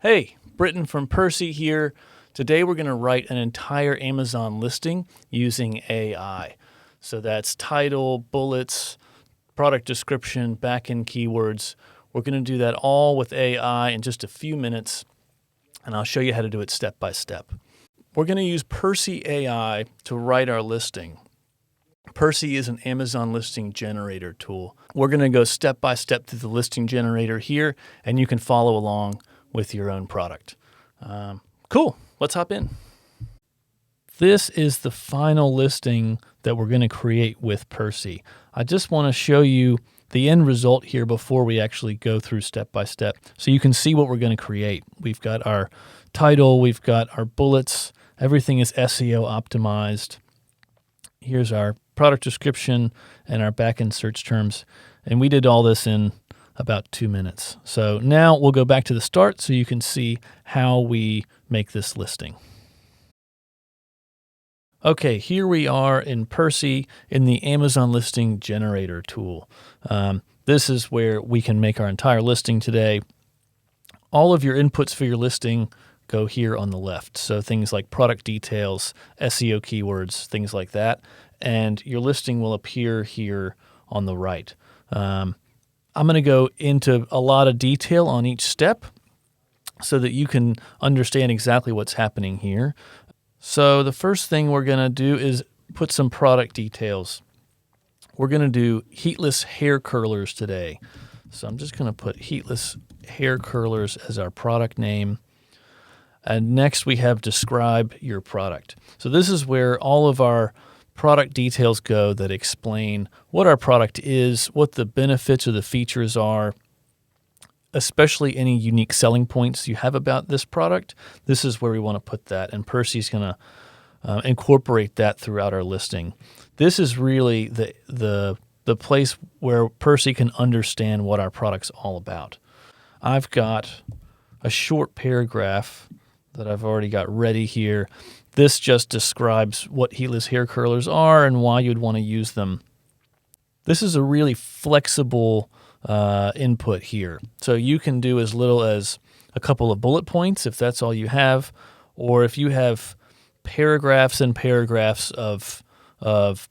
Hey, Britton from Percy here. Today we're going to write an entire Amazon listing using AI. So that's title, bullets, product description, back-end keywords. We're going to do that all with AI in just a few minutes, and I'll show you how to do it step by step. We're going to use Percy AI to write our listing. Percy is an Amazon listing generator tool. We're going to go step by step through the listing generator here, and you can follow along with your own product. Cool. Let's hop in. This is the final listing that we're going to create with Percy. I just want to show you the end result here before we actually go through step by step so you can see what we're going to create. We've got our title, we've got our bullets, everything is SEO optimized. Here's our product description and our backend search terms. And we did all this in about 2 minutes. So now we'll go back to the start so you can see how we make this listing. Okay, here we are in Percy in the Amazon listing generator tool. This is where we can make our entire listing today. All of your inputs for your listing go here on the left. So things like product details, SEO keywords, things like that. And your listing will appear here on the right. I'm going to go into a lot of detail on each step so that you can understand exactly what's happening here. So the first thing we're going to do is put some product details. We're going to do heatless hair curlers today. So I'm just going to put heatless hair curlers as our product name. And next we have describe your product. So this is where all of our product details go that explain what our product is, what the benefits or the features are, especially any unique selling points you have about this product. This is where we want to put that, and Percy's going to incorporate that throughout our listing. This is really the place where Percy can understand what our product's all about. I've got a short paragraph that I've already got ready here. This just describes what heatless hair curlers are and why you'd want to use them. This is a really flexible input here. So you can do as little as a couple of bullet points if that's all you have, or if you have paragraphs and paragraphs of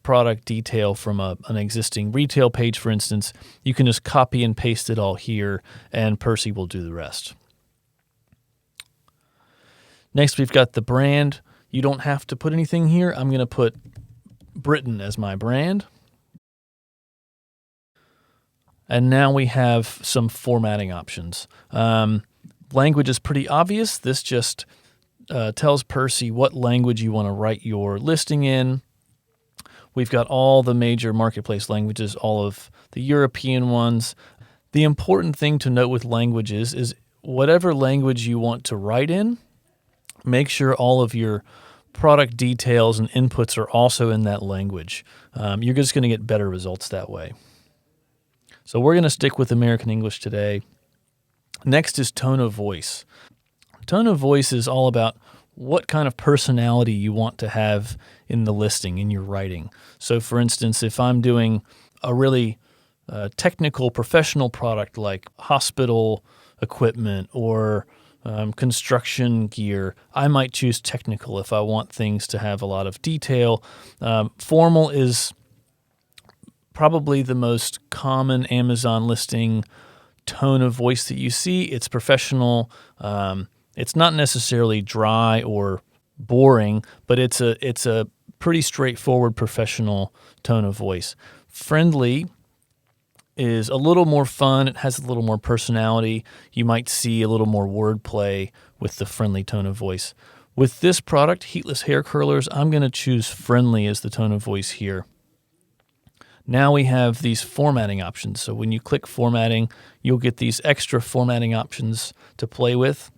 product detail from an existing retail page, for instance, you can just copy and paste it all here, and Percy will do the rest. Next, we've got the brand. You don't have to put anything here. I'm going to put Britton as my brand. And now we have some formatting options. Language is pretty obvious. This just tells Percy what language you want to write your listing in. We've got all the major marketplace languages, all of the European ones. The important thing to note with languages is whatever language you want to write in, make sure all of your product details and inputs are also in that language. You're just going to get better results that way. So we're going to stick with American English today. Next is tone of voice. Tone of voice is all about what kind of personality you want to have in the listing, in your writing. So for instance, if I'm doing a really technical, professional product like hospital equipment or construction gear, I might choose technical if I want things to have a lot of detail. Formal is probably the most common Amazon listing tone of voice that you see. It's professional. It's not necessarily dry or boring, but it's a pretty straightforward professional tone of voice. Friendly is a little more fun. It has a little more personality. You might see a little more wordplay with the friendly tone of voice. With this product, heatless hair curlers, I'm going to choose friendly as the tone of voice here. Now we have these formatting options. So when you click formatting, you'll get these extra formatting options to play with.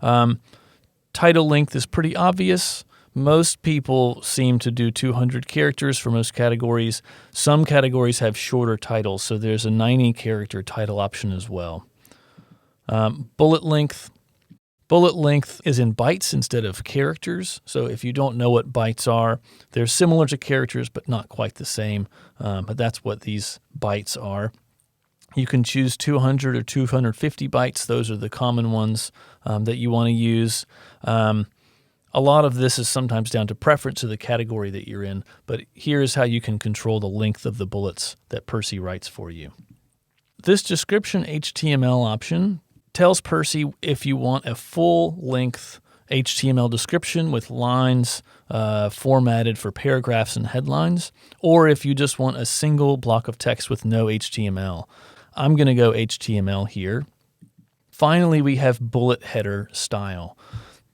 Title length is pretty obvious. Most people seem to do 200 characters for most categories. Some categories have shorter titles, so there's a 90-character title option as well. Bullet length. Bullet length is in bytes instead of characters. So if you don't know what bytes are, they're similar to characters but not quite the same. But that's what these bytes are. You can choose 200 or 250 bytes. Those are the common ones that you want to use. A lot of this is sometimes down to preference of the category that you're in, but here's how you can control the length of the bullets that Percy writes for you. This description HTML option tells Percy if you want a full-length HTML description with lines formatted for paragraphs and headlines, or if you just want a single block of text with no HTML. I'm going to go HTML here. Finally, we have bullet header style.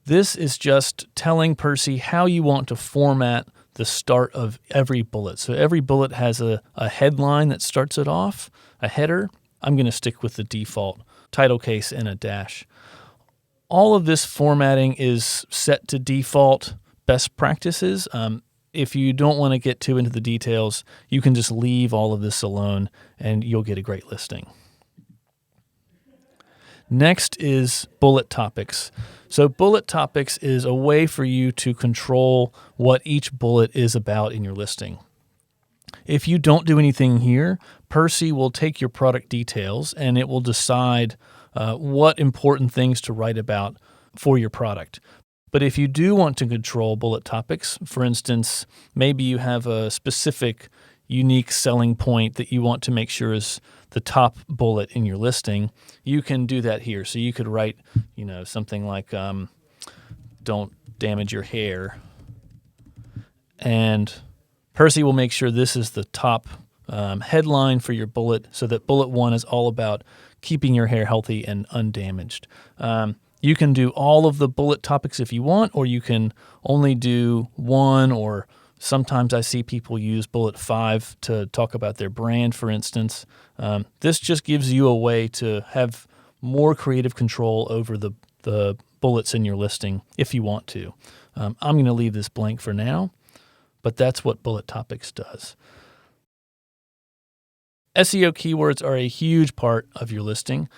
This is just telling Percy how you want to format the start of every bullet. So every bullet has a headline that starts it off, a header. I'm going to stick with the default title case and a dash. All of this formatting is set to default best practices. If you don't want to get too into the details, you can just leave all of this alone and you'll get a great listing. Next is bullet topics. So bullet topics is a way for you to control what each bullet is about in your listing. If you don't do anything here, Percy will take your product details and it will decide what important things to write about for your product. But if you do want to control bullet topics, for instance, maybe you have a specific unique selling point that you want to make sure is the top bullet in your listing, you can do that here. So you could write, something like don't damage your hair. And Percy will make sure this is the top headline for your bullet so that bullet 1 is all about keeping your hair healthy and undamaged. You can do all of the bullet topics if you want, or you can only do one, or sometimes I see people use bullet 5 to talk about their brand, for instance. This just gives you a way to have more creative control over the bullets in your listing if you want to. I'm going to leave this blank for now, but that's what bullet topics does. SEO keywords are a huge part of your listing.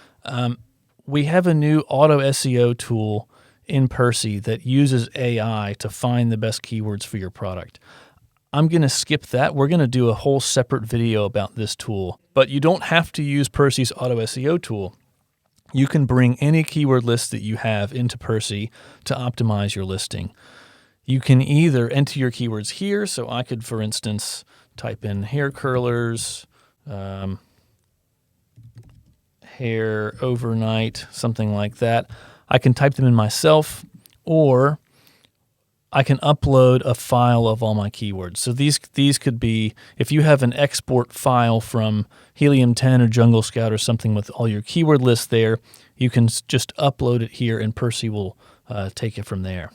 We have a new auto SEO tool in Percy that uses AI to find the best keywords for your product. I'm going to skip that. We're going to do a whole separate video about this tool, but you don't have to use Percy's auto SEO tool. You can bring any keyword list that you have into Percy to optimize your listing. You can either enter your keywords here. So I could, for instance, type in hair curlers, hair overnight, something like that. I can type them in myself, or I can upload a file of all my keywords. So these could be, if you have an export file from Helium 10 or Jungle Scout or something with all your keyword lists there, you can just upload it here and Percy will take it from there.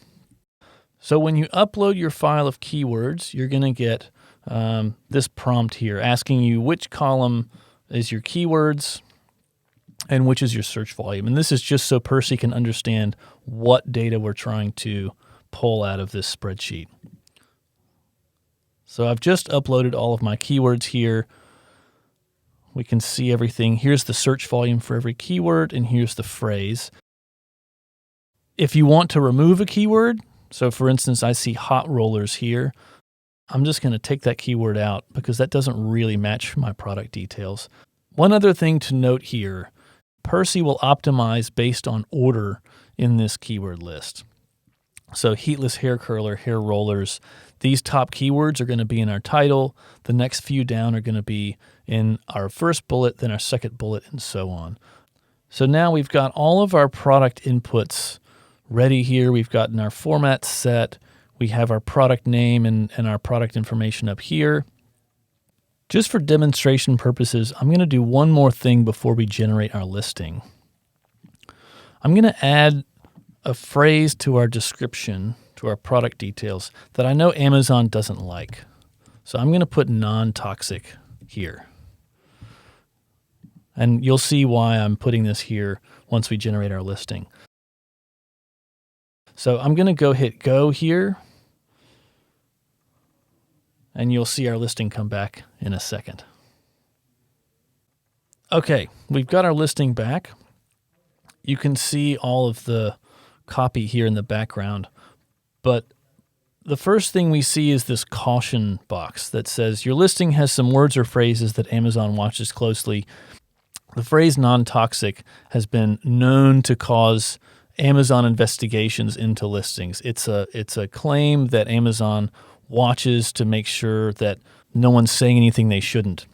So when you upload your file of keywords, you're going to get this prompt here asking you which column is your keywords and which is your search volume. And this is just so Percy can understand what data we're trying to pull out of this spreadsheet. So I've just uploaded all of my keywords here. We can see everything. Here's the search volume for every keyword, and here's the phrase. If you want to remove a keyword, so for instance, I see hot rollers here, I'm just going to take that keyword out because that doesn't really match my product details. One other thing to note here, Percy will optimize based on order in this keyword list. So heatless hair curler, hair rollers, these top keywords are going to be in our title. The next few down are going to be in our first bullet, then our second bullet, and so on. So now we've got all of our product inputs ready here. We've gotten our format set. We have our product name and our product information up here. Just for demonstration purposes, I'm going to do one more thing before we generate our listing. I'm going to add a phrase to our description, to our product details, that I know Amazon doesn't like. So I'm going to put non-toxic here. And you'll see why I'm putting this here once we generate our listing. So I'm going to go hit go here. And you'll see our listing come back in a second. Okay, we've got our listing back. You can see all of the copy here in the background, but the first thing we see is this caution box that says your listing has some words or phrases that Amazon watches closely. The phrase non-toxic has been known to cause Amazon investigations into listings. It's a claim that Amazon watches to make sure that no one's saying anything they shouldn't.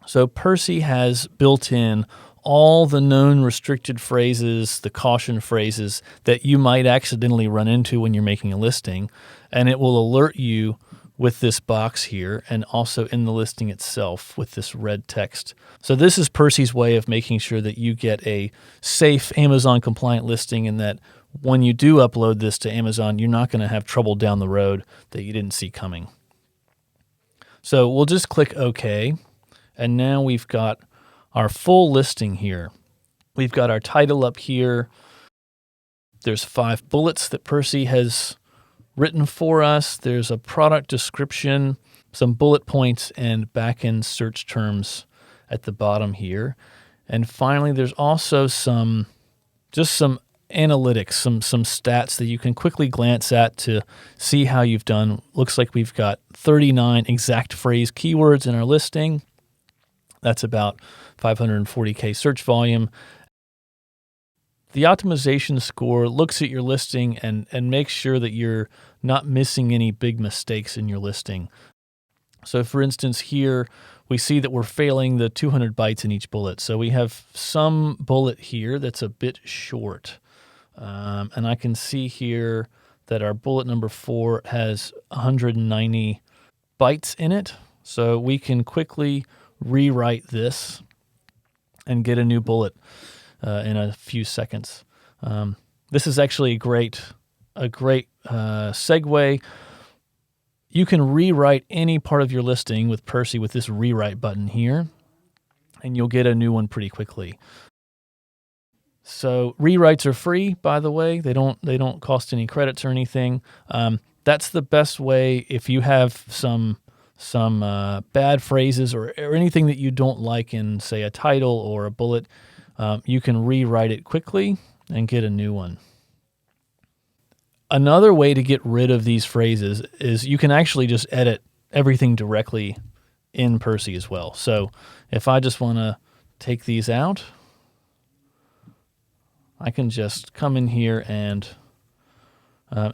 So Percy has built in all the known restricted phrases, the caution phrases that you might accidentally run into when you're making a listing, and it will alert you with this box here and also in the listing itself with this red text. So this is Percy's way of making sure that you get a safe Amazon compliant listing, and that when you do upload this to Amazon, you're not going to have trouble down the road that you didn't see coming. So we'll just click OK, and now we've got our full listing here. We've got our title up here. There's 5 bullets that Percy has written for us. There's a product description, some bullet points, and back-end search terms at the bottom here. And finally, there's also some analytics, some stats that you can quickly glance at to see how you've done. Looks like we've got 39 exact phrase keywords in our listing. That's about 540K search volume. The optimization score looks at your listing and makes sure that you're not missing any big mistakes in your listing. So for instance, here we see that we're failing the 200 bytes in each bullet. So we have some bullet here that's a bit short. And I can see here that our bullet number 4 has 190 bytes in it. So we can quickly rewrite this and get a new bullet in a few seconds. This is actually a great segue. You can rewrite any part of your listing with Percy with this rewrite button here, and you'll get a new one pretty quickly. So rewrites are free, by the way. They don't cost any credits or anything. That's the best way if you have some bad phrases or anything that you don't like in, say, a title or a bullet. You can rewrite it quickly and get a new one. Another way to get rid of these phrases is you can actually just edit everything directly in Percy as well. So if I just want to take these out, I can just come in here and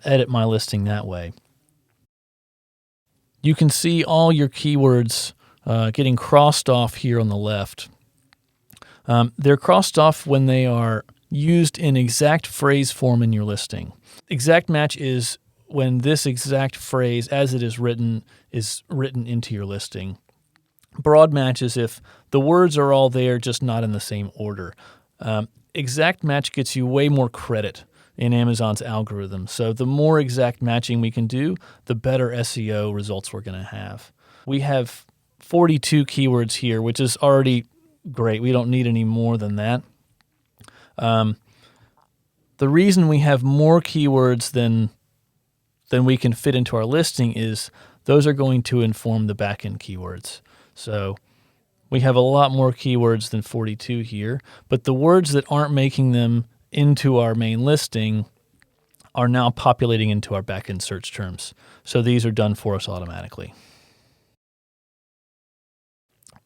edit my listing that way. You can see all your keywords getting crossed off here on the left. They're crossed off when they are used in exact phrase form in your listing. Exact match is when this exact phrase, as it is written into your listing. Broad match is if the words are all there, just not in the same order. Exact match gets you way more credit in Amazon's algorithm. So the more exact matching we can do, the better SEO results we're going to have. We have 42 keywords here, which is already great. We don't need any more than that. The reason we have more keywords than we can fit into our listing is those are going to inform the backend keywords. So we have a lot more keywords than 42 here, but the words that aren't making them into our main listing are now populating into our backend search terms. So these are done for us automatically.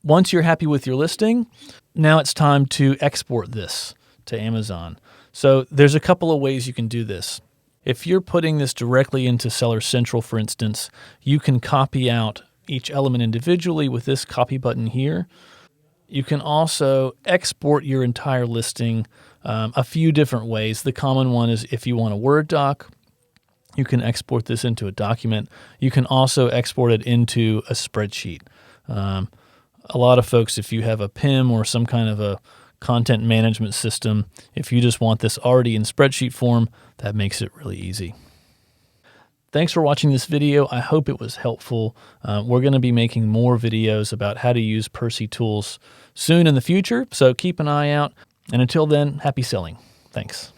Once you're happy with your listing, now it's time to export this to Amazon. So there's a couple of ways you can do this. If you're putting this directly into Seller Central, for instance, you can copy out each element individually with this copy button here. You can also export your entire listing a few different ways. The common one is if you want a Word doc, you can export this into a document. You can also export it into a spreadsheet. A lot of folks, if you have a PIM or some kind of a content management system, if you just want this already in spreadsheet form, that makes it really easy. Thanks for watching this video. I hope it was helpful. We're going to be making more videos about how to use Percy tools soon in the future, so keep an eye out. And until then, happy selling. Thanks.